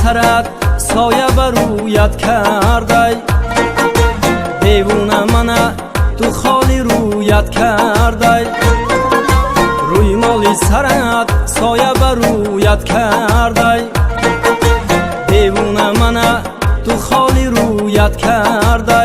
سرت سایه بر رویت کرده، دیوونه منه تو خالی رویت کرده. روی مالی سرت سایه بر رویت کرده، دیوونه منه تو خالی رویت کرده.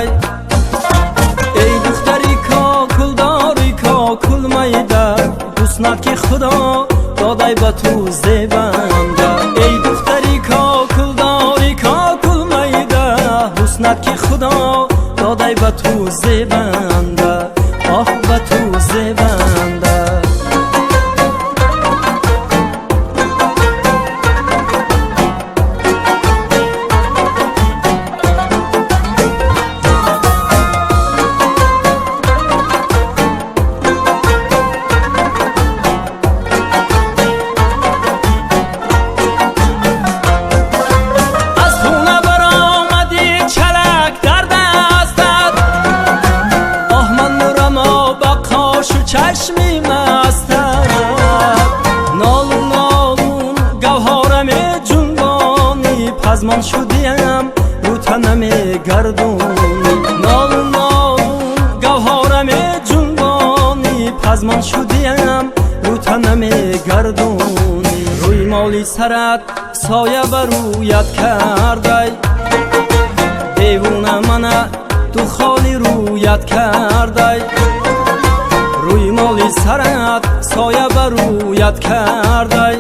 ای دختری کاکل داری کاکل میده، حسنت که خدا داده به تو زیبنده. ای دختری کاکل داری کاکل میده، حسنت که خدا داده به تو زیبنده. آه به تو زیبنده. چشمی مستم نالون نالون گوهرم جنبانی، پزمان شدیم رو تنم گردونی. نالون نالون گوهرم جنبانی، پزمان شدیم رو تنم گردونی. روی مالی سرت سایه بر رویت کرده، دیوونه منه تو خالی رویت کرده. روی مالی سرت سایه بر رویت کرده،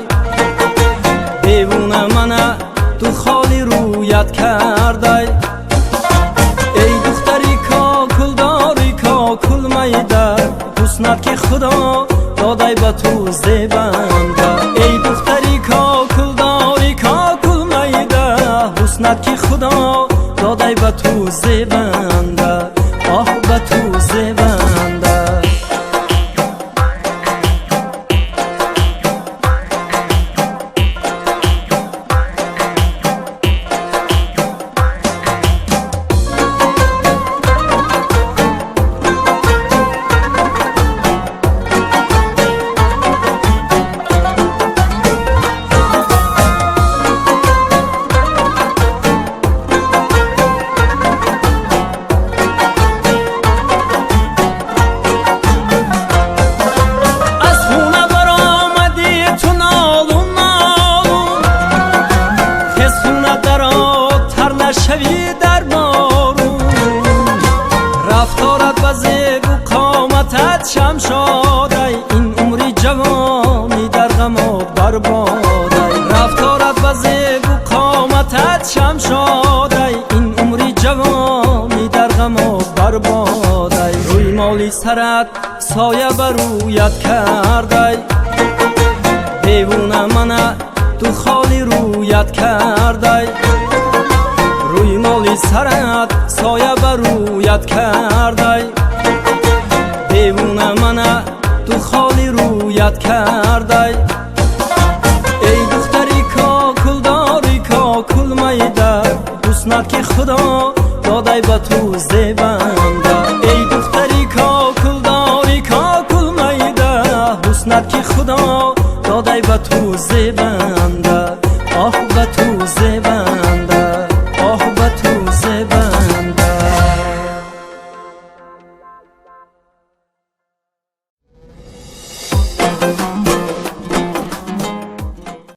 دیوونه منه تو خالی رویت کرده. ای دختری کاکل داری کاکل میده، حسنت که خدا داده به تو زیبنده. ای دختری کاکل داری کاکل میده، حسنت که خدا داده به تو زیبنده. آه به تو زیبنده. شوی در بارون رفتارت و زیب و قامتت شمشاده، این عمری جوانی در غمات برباده. رفتارت و زیب و قامتت شمشاده، این عمری جوانی در غمات برباده. روی مالی سرت سایه بر رویت کرده، دیوونه منه تو خالی رویت کرده. روی مالی سرت سایه بر رویت کرده، دیوونه منه تو خالی رویت کرده. ای دختری کاکل داری کاکل میده، حسنت که خدا داده به تو زیبنده. ای دختری کاکل داری کاکل میده، حسنت که خدا داده به تو زیبنده. آه به تو زیبنده. آه به تو زیبنده.